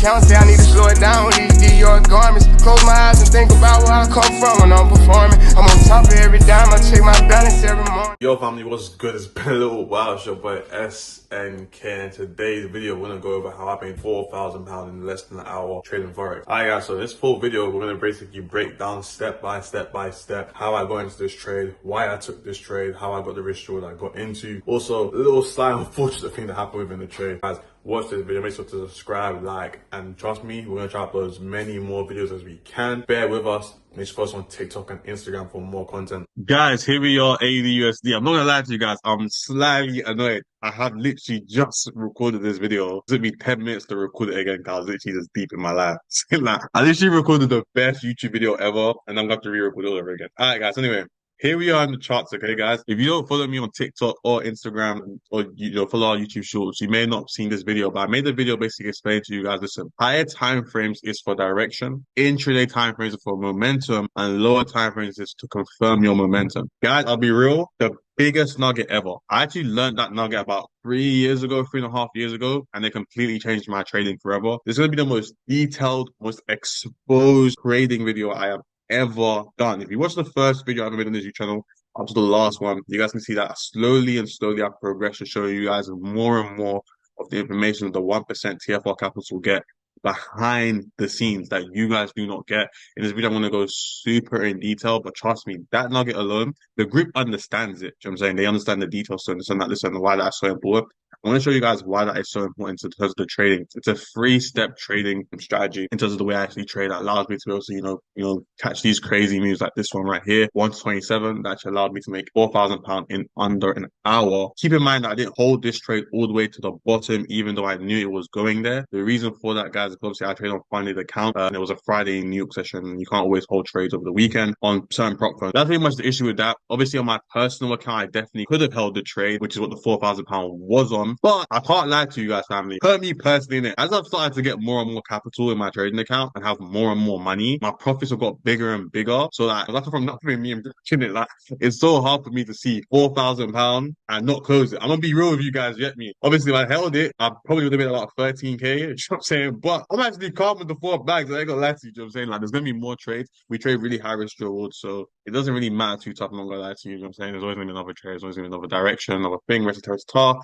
account, say I need to slow it down with these Dior garments. Close my eyes and think about where I come from when I'm performing. I'm on top of every dime, I check my balance every morning. Yo family, what's good? It's been a little while. It's your boy SNK, and in today's video we're gonna go over how I made £4,000 in less than an hour trading Forex. Alright guys, so in this full video we're gonna basically break down step by step how I got into this trade, why I took this trade, how I got the risk reward I got into. Also, a little slight unfortunate thing that happened within the trade. Guys, watch this video, make sure to subscribe, like, and trust me, we're gonna try to upload as many more videos as we can. Bear with us. Make sure to follow us on TikTok and Instagram for more content. Guys, here we are, AUD. I'm not gonna lie to you guys, I'm slightly annoyed. I have literally just recorded this video. It took me 10 minutes to record it again because I was literally just deep in my life. Like, I literally recorded the best YouTube video ever, and I'm gonna have to re-record it all over again. Alright guys, anyway. Here we are in the charts, okay, guys? If you don't follow me on TikTok or Instagram or follow our YouTube shorts, you may not have seen this video, but I made the video basically explaining to you guys, listen, higher time frames is for direction, intraday time frames are for momentum, and lower time frames is to confirm your momentum. Guys, I'll be real, the biggest nugget ever. I actually learned that nugget about 3.5 years ago, and it completely changed my trading forever. This is going to be the most detailed, most exposed trading video I have ever done. If you watch the first video I ever made on this YouTube channel up to the last one, you guys can see that slowly I've progressed to show you guys more and more of the information that the 1% TFR Capital will get behind the scenes that you guys do not get. In this video, I'm going to go super in detail, but trust me, that nugget alone, the group understands it. You know what I'm saying? They understand the details, so understand that, listen, why that's so important. I want to show you guys why that is so important in terms of the trading. It's a 3-step trading strategy in terms of the way I actually trade that allows me to be able to, catch these crazy moves like this one right here, 1 to 27. That actually allowed me to make £4,000 in under an hour. Keep in mind that I didn't hold this trade all the way to the bottom, even though I knew it was going there. The reason for that, guys, is obviously I trade on Friday's account, and it was a Friday New York session, and you can't always hold trades over the weekend on certain prop firms. That's pretty much the issue with that. Obviously, on my personal account, I definitely could have held the trade, which is what the £4,000 was on. But I can't lie to you guys, family. Per me personally, as I've started to get more and more capital in my trading account and have more and more money, my profits have got bigger and bigger. So that's from not doing me and it. Like, it's so hard for me to see £4,000 and not close it. I'm gonna be real with you guys, get me. Obviously, if I held it, I probably would have made about 13k. You know what I'm saying? But I'm actually calm with the 4 bags. I ain't gonna lie to you. You know what I'm saying? Like, there's gonna be more trades. We trade really high risk rewards, so it doesn't really matter too tough. I'm not gonna lie to you. You know what I'm saying? There's always gonna be another trade. There's always gonna be another direction, another thing.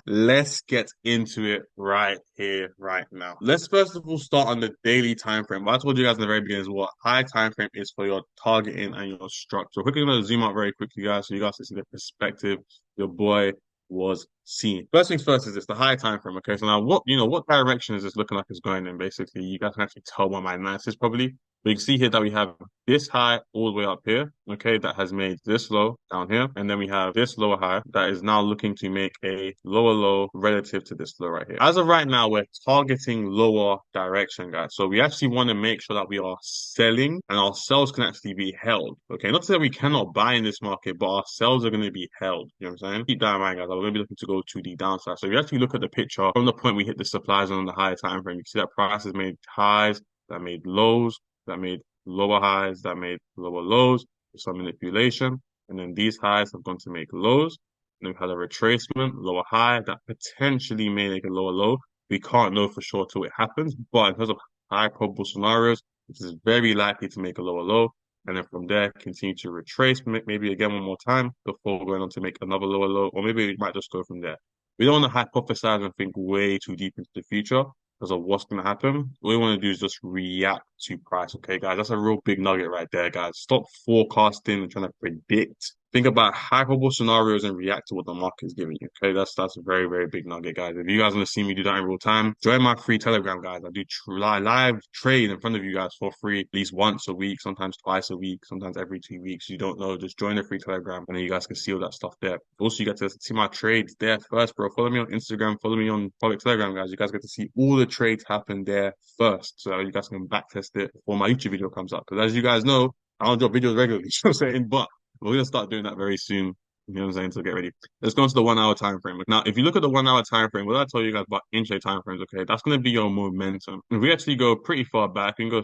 Let's get into it right here, right now. Let's first of all start on the daily time frame. What I told you guys in the very beginning is what high time frame is for your targeting and your structure. Quickly, I'm gonna zoom out very quickly, guys, so you guys can see the perspective your boy was seeing. First things first is this, the high time frame. Okay, so now what direction is this looking like it's going in? Basically, you guys can actually tell by my analysis probably. But you can see here that we have this high all the way up here, okay, that has made this low down here. And then we have this lower high that is now looking to make a lower low relative to this low right here. As of right now, we're targeting lower direction, guys. So we actually want to make sure that we are selling and our sells can actually be held. Okay, not to say we cannot buy in this market, but our sells are going to be held. You know what I'm saying? Keep that in mind, guys. We're going to be looking to go to the downside. So if you actually look at the picture from the point we hit the supply zone on the higher time frame, you can see that prices made highs, that made lows, that made lower highs, that made lower lows, with some manipulation. And then these highs have gone to make lows. And we've had a retracement, lower high, that potentially may make a lower low. We can't know for sure till it happens. But in terms of high probable scenarios, this is very likely to make a lower low. And then from there, continue to retrace, maybe again one more time before going on to make another lower low. Or maybe we might just go from there. We don't want to hypothesize and think way too deep into the future because of what's going to happen. What we want to do is just react to price, okay, guys? That's a real big nugget right there, guys. Stop forecasting and trying to predict. Think about hyperbole scenarios and react to what the market is giving you, okay? That's a very, very big nugget, guys. If you guys want to see me do that in real time, join my free Telegram, guys. I do live trade in front of you guys for free at least once a week, sometimes twice a week, sometimes every 2 weeks. You don't know, just join the free Telegram and then you guys can see all that stuff there. Also, you get to see my trades there first, bro. Follow me on Instagram, follow me on public Telegram, guys. You guys get to see all the trades happen there first, so you guys can backtest it before my YouTube video comes up. Because as you guys know, I don't drop videos regularly, you know what I'm saying? But we're going to start doing that very soon. You know what I'm saying? So get ready. Let's go into the 1 hour time frame. Now, if you look at the 1 hour time frame, what I told you guys about intraday time frames, okay, that's going to be your momentum. If we actually go pretty far back, we can go,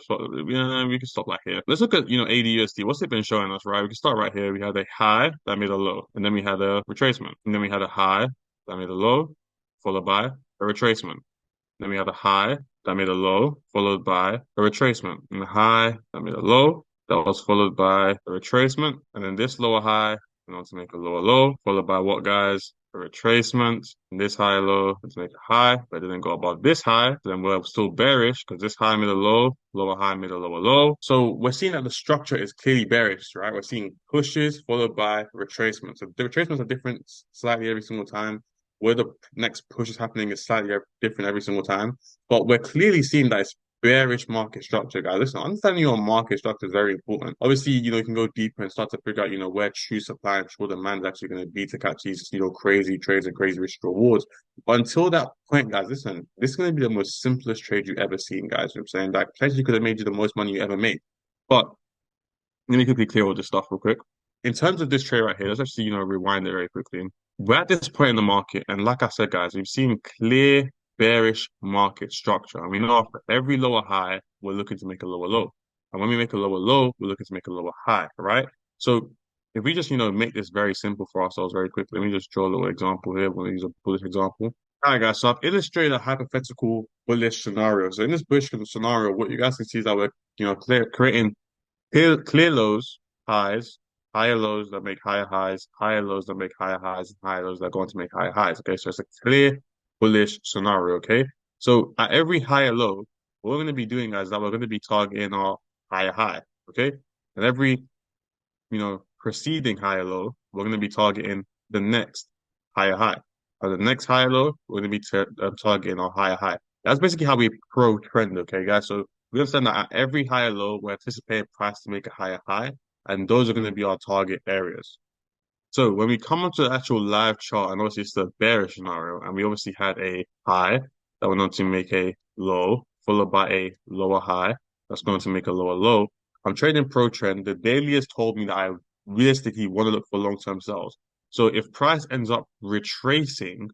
we can stop like here. Let's look at, ADUSD. What's it been showing us, right? We can start right here. We had a high that made a low, and then we had a retracement, and then we had a high that made a low, followed by a retracement. Then we had a high that made a low, followed by a retracement. And the high that made a low, that was followed by a retracement. And then this lower high went on to make a lower low, followed by what, guys? A retracement. And this high low to make a high, but it didn't go above this high. So then we're still bearish because this high made a low, lower high made a lower low. So we're seeing that the structure is clearly bearish, right? We're seeing pushes followed by retracements. So the retracements are different slightly every single time. Where the next push is happening is slightly different every single time. But we're clearly seeing that it's bearish market structure, guys. Listen, understanding your market structure is very important. Obviously, you can go deeper and start to figure out, where true supply and true demand is actually going to be to catch these, crazy trades and crazy risk rewards. But until that point, guys, listen, this is going to be the most simplest trade you ever seen, guys. You know what I'm saying? That potentially could have made you the most money you ever made. But let me quickly clear all this stuff real quick. In terms of this trade right here, let's actually, rewind it very quickly. We're at this point in the market, and like I said, guys, we've seen clear bearish market structure. And we know after every lower high, we're looking to make a lower low. And when we make a lower low, we're looking to make a lower high, right? So if we just, make this very simple for ourselves very quickly, let me just draw a little example here. We're going to use a bullish example. All right, guys, so I've illustrated a hypothetical bullish scenario. So in this bullish scenario, what you guys can see is that we're, creating clear lows, highs, higher lows that make higher highs, higher lows that make higher highs, and higher lows that are going to make higher highs. Okay, so it's a clear bullish scenario. Okay, so at every higher low, what we're going to be doing, guys, is that we're going to be targeting our higher high. Okay, and every preceding higher low, we're going to be targeting the next higher high. At the next higher low, we're going to be targeting our higher high. That's basically how we pro trend. Okay, guys, so we understand that at every higher low, we're anticipating price to make a higher high, and those are going to be our target areas. So when we come onto the actual live chart, and obviously it's the bearish scenario, and we obviously had a high that went on to make a low, followed by a lower high that's going to make a lower low. I'm trading pro trend. The daily has told me that I realistically want to look for long-term sells. So if price ends up retracing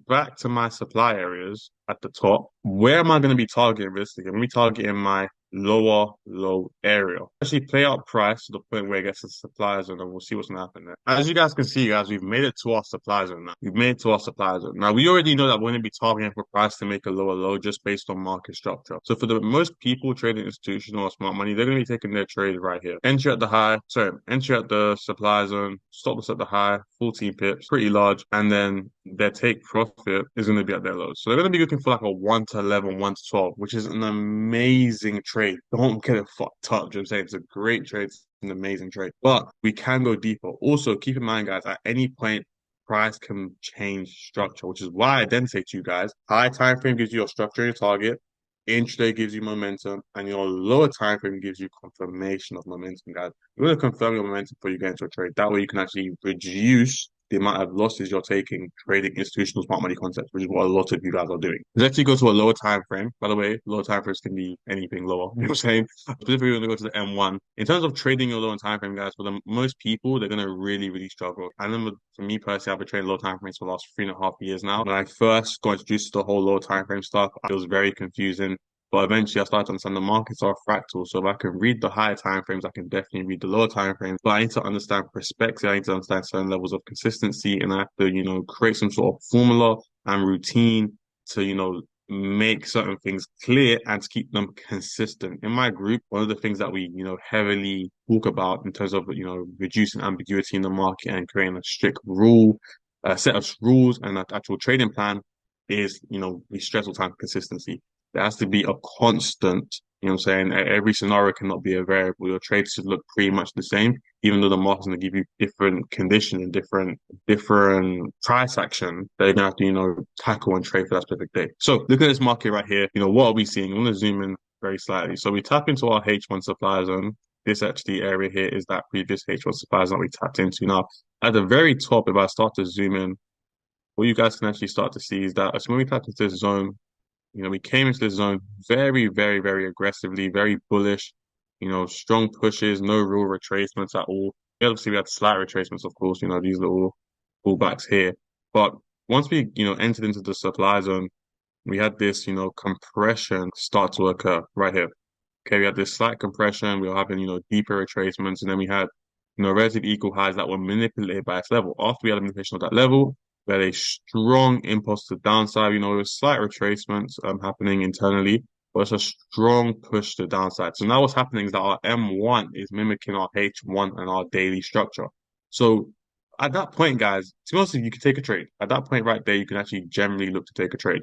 back to my supply areas at the top, where am I going to be targeting realistically? I'm going to be targeting my lower low area. Actually play out price to the point where it gets to the supply zone, and we'll see what's going to happen there. As you guys can see, guys, we've made it to our supply zone now. We've made it to our supply zone. Now, we already know that we're going to be targeting for price to make a lower low just based on market structure. So for the most people trading institutional or smart money, they're going to be taking their trades right here. Entry at the supply zone, stop loss at the high, 14 pips, pretty large, and then their take profit is going to be at their lows. So they're going to be looking for like a 1 to 11, 1 to 12, which is an amazing trade. Don't get it fucked up. You know what I'm saying? It's a great trade. It's an amazing trade. But we can go deeper. Also, keep in mind, guys, at any point, price can change structure, which is why I then say to you guys, high time frame gives you your structure and your target. Intraday gives you momentum, and your lower time frame gives you confirmation of momentum, guys. You want to confirm your momentum before you get into a trade. That way you can actually reduce the amount of losses you're taking trading institutional smart money concepts, which is what a lot of you guys are doing. Let's actually go to a lower time frame. By the way, lower time frames can be anything lower. You know what I'm saying? Specifically, we're going to go to the M1. In terms of trading your lower time frame, guys, for the most people, they're going to really, really struggle. I remember for me personally, I've been trading low time frames for the last 3.5 years now. When I first got introduced to the whole low time frame stuff, it was very confusing. But eventually I started to understand the markets are fractal. So if I can read the higher time frames, I can definitely read the lower time frames. But I need to understand perspective. I need to understand certain levels of consistency. And I have to, create some sort of formula and routine to, make certain things clear and to keep them consistent. In my group, one of the things that we, heavily talk about in terms of, reducing ambiguity in the market and creating a strict set of rules and an actual trading plan is, we stress all the time consistency. There has to be a constant, you know what I'm saying? Every scenario cannot be a variable. Your trades should look pretty much the same, even though the market's going to give you different conditions, different price action that you're going to have to, tackle and trade for that specific day. So look at this market right here. What are we seeing? I'm going to zoom in very slightly. So we tap into our H1 supply zone. This actually area here is that previous H1 supply zone that we tapped into. Now, at the very top, if I start to zoom in, what you guys can actually start to see is that as when we tap into this zone, we came into the zone very, very, very aggressively, very bullish, strong pushes, no real retracements at all. Obviously, we had slight retracements, of course, these little pullbacks here. But once we, entered into the supply zone, we had this, compression start to occur right here. Okay, we had this slight compression. We were having, deeper retracements. And then we had, relative equal highs that were manipulated by its level. After we had a manipulation of that level, We had a strong impulse to downside, with slight retracements happening internally, but it's a strong push to downside. So now what's happening is that our M1 is mimicking our H1 and our daily structure. So at that point, guys, to be honest, you can take a trade. At that point right there, you can actually generally look to take a trade.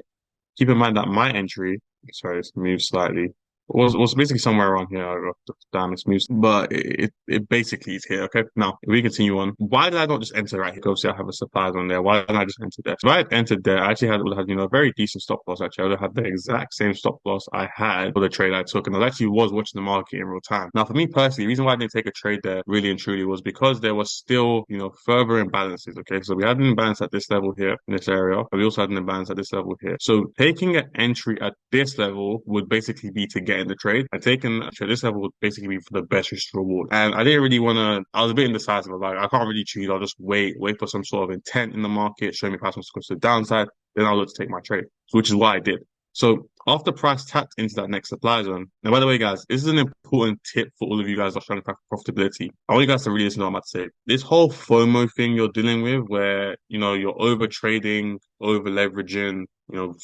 Keep in mind that my entry, sorry, it's moved slightly, was basically somewhere around here. Damn, it's moved, but it basically is here. Okay, now if we continue on. Why did I not just enter right here? Go see, I have a supplies on there. Why didn't I just enter there? So if I had entered there, I actually would have had a very decent stop loss. Actually, I would have had the exact same stop loss I had for the trade I took, and I actually was watching the market in real time. Now, for me personally, the reason why I didn't take a trade there really and truly was because there was still further imbalances. Okay, so we had an imbalance at this level here in this area, but we also had an imbalance at this level here. So taking an entry at this level would basically be to get in the trade, and taking a trade at this level would basically be for the best risk reward. And I didn't really want to. I was a bit indecisive. Like, I can't really choose. I'll just wait for some sort of intent in the market, show me price goes to the downside, then I'll look to take my trade, which is what I did. So after price tapped into that next supply zone, and by the way, guys, this is an important tip for all of you guys that are trying to track profitability. I want you guys to really listen to what I'm about to say. This whole FOMO thing you're dealing with, where you're over trading, over leveraging,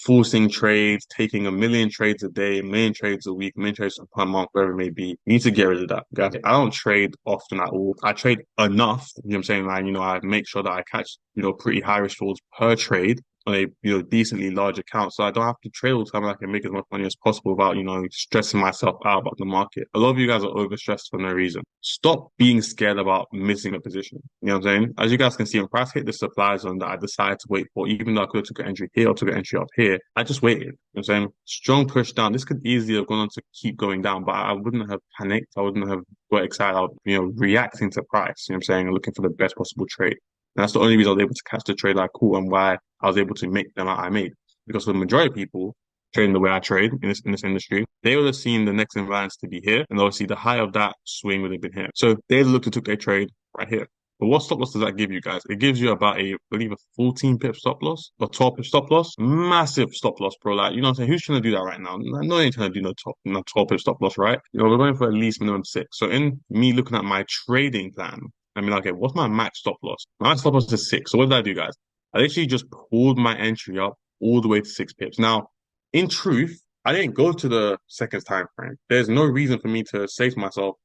forcing trades, taking a million trades a day, a million trades a week, a million trades per month, whatever it may be. You need to get rid of that. Guys, I don't trade often at all. I trade enough. You know what I'm saying? Like, I make sure that I catch, pretty high risk rewards per trade on a decently large account, so I don't have to trade all the time. I can make as much money as possible without stressing myself out about the market. A lot of you guys are overstressed for no reason. Stop being scared about missing a position. You know what I'm saying? As you guys can see, when price hit the supply zone that I decided to wait for, even though I could have took an entry here or took an entry up here, I just waited. You know what I'm saying? Strong push down. This could easily have gone on to keep going down, but I wouldn't have panicked. I wouldn't have got excited. I would, reacting to price. You know what I'm saying? And looking for the best possible trade. And that's the only reason I was able to catch the trade I caught, and why I was able to make the amount I made. Because for the majority of people trading the way I trade in this industry, they would have seen the next imbalance to be here, and obviously the high of that swing would have been here. So they looked to took their trade right here. But what stop loss does that give you guys? It gives you about I believe a 14 pip stop loss or 12 pip stop loss. Massive stop loss, bro. Like, you know what I'm saying? Who's trying to do that right now? No one ain't trying to do no 12 pip stop loss, right? We're going for at least minimum 6. So in me looking at my trading plan, I mean, okay, what's my max stop loss? My max stop loss is 6. So what did I do, guys? I literally just pulled my entry up all the way to 6 pips. Now, in truth, I didn't go to the seconds time frame. There's no reason for me to say to myself,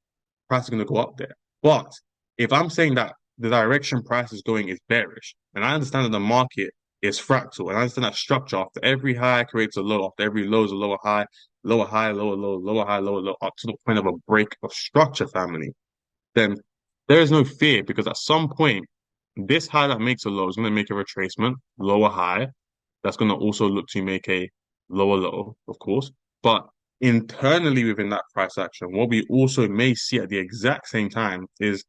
price is going to go up there. But if I'm saying that the direction price is going is bearish, and I understand that the market is fractal, and I understand that structure, after every high creates a low, after every low is a lower high, lower high, lower low, lower high, lower low, up to the point of a break of structure, family, then there is no fear, because at some point, this high that makes a low is going to make a retracement, lower high. That's going to also look to make a lower low, of course. But internally within that price action, what we also may see at the exact same time is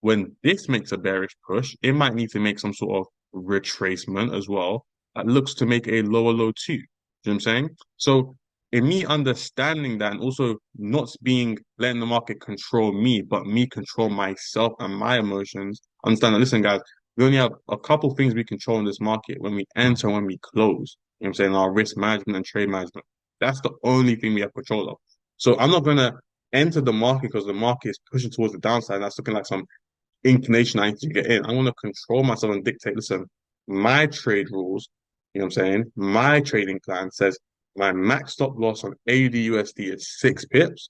when this makes a bearish push, it might need to make some sort of retracement as well that looks to make a lower low too. You know what I'm saying? So in me understanding that, and also not letting the market control me, but me control myself and my emotions, understand that, listen, guys, we only have a couple things we control in this market: when we enter, when we close. You know what I'm saying? Our risk management and trade management. That's the only thing we have control of. So I'm not going to enter the market because the market is pushing towards the downside, and that's looking like some inclination I need to get in. I want to control myself and dictate, listen, my trade rules, you know what I'm saying? My trading plan says my max stop loss on AUD/USD is 6 pips.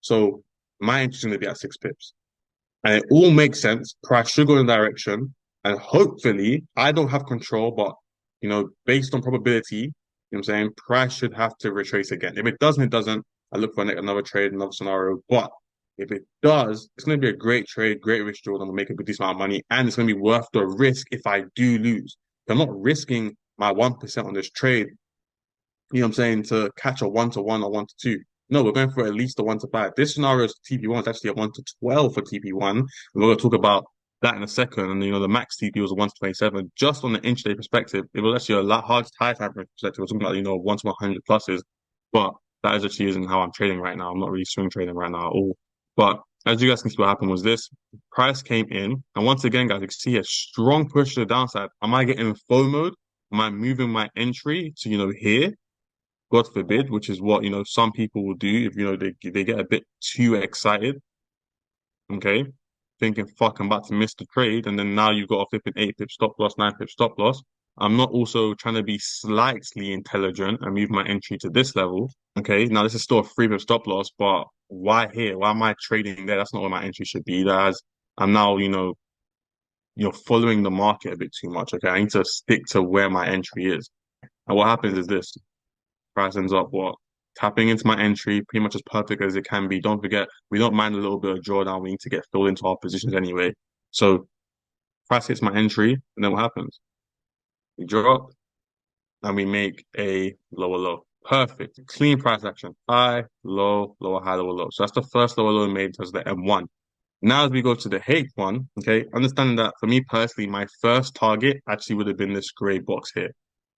So my entry is going to be at 6 pips. And it all makes sense. Price should go in the direction. And hopefully, I don't have control, but, based on probability, you know what I'm saying, price should have to retrace again. If it doesn't, it doesn't. I look for another trade, another scenario. But if it does, it's going to be a great trade, great risk reward. I'm going to make a good decent amount of money. And it's going to be worth the risk if I do lose. I'm not risking my 1% on this trade, you know what I'm saying, to catch a 1-to-1 or 1-to-2. No, we're going for at least a 1-to-5. This scenario is TP1 is actually a 1-to-12 for TP1. And we're going to talk about that in a second. And, the max TP was a 1-to-27. Just on the intraday perspective, it was actually a lot hard high time perspective. We're talking about, 1-to-100 pluses. But that is actually isn't how I'm trading right now. I'm not really swing trading right now at all. But as you guys can see, what happened was this: price came in. And once again, guys, you can see a strong push to the downside. Am I getting FOMO mode? Am I moving my entry to, here? God forbid, which is what, some people will do if, they get a bit too excited. Okay. Thinking, fuck, I'm about to miss the trade. And then now you've got a flipping 8 pip stop loss, 9 pip stop loss. I'm not also trying to be slightly intelligent and move my entry to this level. Okay, now this is still a 3 pip stop loss, but why here? Why am I trading there? That's not where my entry should be. Either as I'm now, following the market a bit too much. Okay, I need to stick to where my entry is. And what happens is this: price ends up what? Tapping into my entry, pretty much as perfect as it can be. Don't forget, we don't mind a little bit of drawdown. We need to get filled into our positions anyway. So price hits my entry, and then what happens? We drop and we make a lower low. Perfect. Clean price action. High, low, lower, high, lower, low. So that's the first lower low made as the M1. Now, as we go to the H1, okay, understanding that for me personally, my first target actually would have been this gray box here.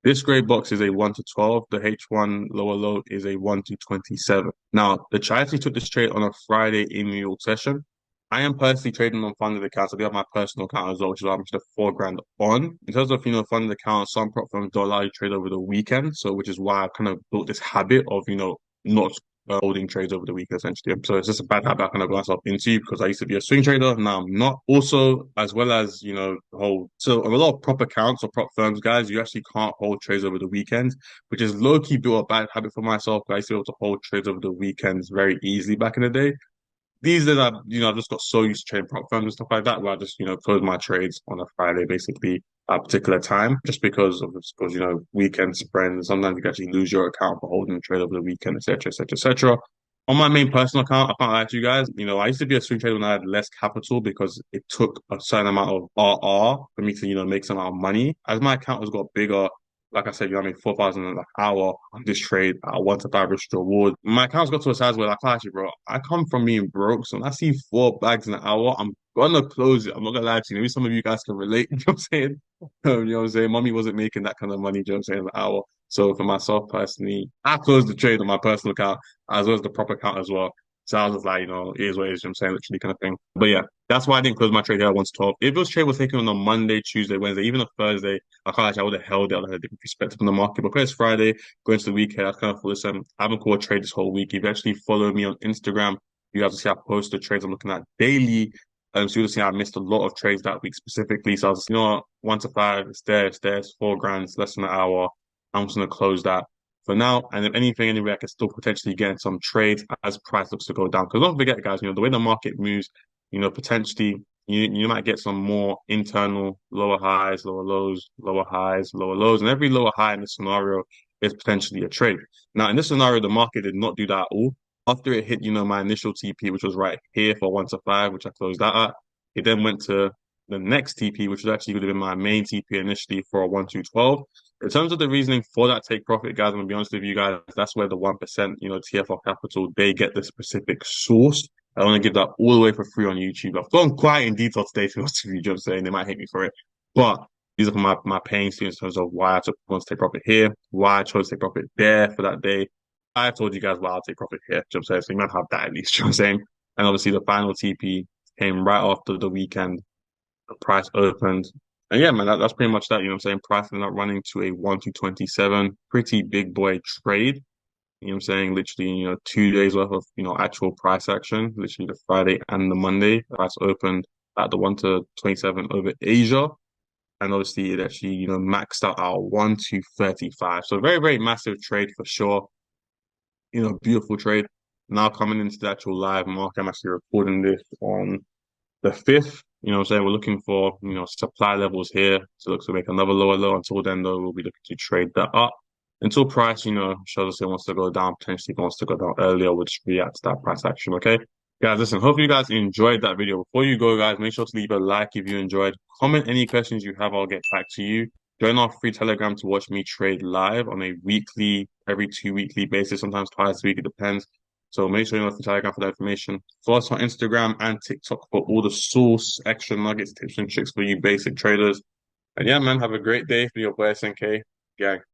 This gray box is a 1 to 12. The H1 lower low is a 1 to 27. Now, I actually took this trade on a Friday in New York session. I am personally trading on funded accounts. I do have my personal account as well, which is why I'm just 4 grand on. In terms of, funded accounts, some prop firms don't allow you to trade over the weekend. So, which is why I've kind of built this habit of, not holding trades over the weekend essentially. So it's just a bad habit I kind of got myself into because I used to be a swing trader. Now I'm not. Also, as well as, hold. So on a lot of prop accounts or prop firms, guys, you actually can't hold trades over the weekend, which is low-key built a bad habit for myself. I used to be able to hold trades over the weekends very easily back in the day. These days, I've just got so used to trading prop firms and stuff like that, where I just, close my trades on a Friday, basically, at a particular time, just because weekend spread, sometimes you can actually lose your account for holding a trade over the weekend, etc., etc., etc. On my main personal account, I can't lie to you guys, I used to be a swing trader when I had less capital because it took a certain amount of RR for me to, make some amount of money. As my account has got bigger, like I said, I made 4,000 an hour on this trade at 1 to 5 risk reward. My account's got to a size where, like, actually, bro, I come from being broke. So when I see 4 bags an hour, I'm gonna close it. I'm not gonna lie to you. Maybe some of you guys can relate. You know what I'm saying? You know what I'm saying? Mommy wasn't making that kind of money, you know what I'm saying, an hour. So for myself personally, I closed the trade on my personal account as well as the proper account as well. So I was just like, it is what it is, you know what I'm saying, literally kind of thing. But yeah, that's why I didn't close my trade here at 1 to 12. If this trade was taken on a Monday, Tuesday, Wednesday, even a Thursday, I can't actually, I would have held it. I would have had a different perspective on the market. But because it's Friday, going to the weekend, I kind of thought, listen, I haven't called a trade this whole week. If you actually follow me on Instagram, you guys will see I post the trades I'm looking at daily. So you'll see I missed a lot of trades that week specifically. So I was just, 1 to 5, it's 4 grand, it's less than an hour. I'm just going to close that for now. And if anything, anyway, I can still potentially get some trades as price looks to go down. Because don't forget, guys, the way the market moves, potentially you might get some more internal lower highs, lower lows, lower highs, lower lows. And every lower high in this scenario is potentially a trade. Now, in this scenario, the market did not do that at all. After it hit, my initial TP, which was right here for 1 to 5, which I closed that at, it then went to the next TP, which was actually would have been my main TP initially for a 1 to 12. In terms of the reasoning for that take profit, guys, I'm gonna be honest with you guys, that's where the 1%, TFR Capital, they get the specific source. I want to give that all the way for free on YouTube. I've gone quite in detail today, to be honest with you, I'm saying they might hate me for it. But these are for my paying students in terms of why I took want to take profit here, why I chose to take profit there for that day. I've told you guys why I'll take profit here, you know what I'm saying? So you might have that at least, you know what I'm saying? And obviously the final TP came right after the weekend. The price opened. And yeah, man, that's pretty much that, you know what I'm saying? Price ended up running to a 1 to 27. Pretty big boy trade. You know what I'm saying? Literally, 2 days worth of, actual price action, literally the Friday and the Monday. The price opened at the 1 to 27 over Asia. And obviously it actually, maxed out our 1 to 35. So very, very massive trade for sure. Beautiful trade. Now coming into the actual live market, I'm actually recording this on the 5th. You know what I'm saying? We're looking for, supply levels here to look to make another lower low. Until then, though, we'll be looking to trade that up. Until price, shows us it wants to go down, potentially if it wants to go down earlier, we'll just react to that price action, okay? Guys, listen, hope you guys enjoyed that video. Before you go, guys, make sure to leave a like if you enjoyed. Comment any questions you have, I'll get back to you. Join our free Telegram to watch me trade live on a weekly, every 2 weekly basis, sometimes twice a week, it depends. So make sure you're on the Telegram for that information. Follow us on Instagram and TikTok for all the source, extra nuggets, tips, and tricks for you basic traders. And yeah, man, have a great day for your boy SNK gang.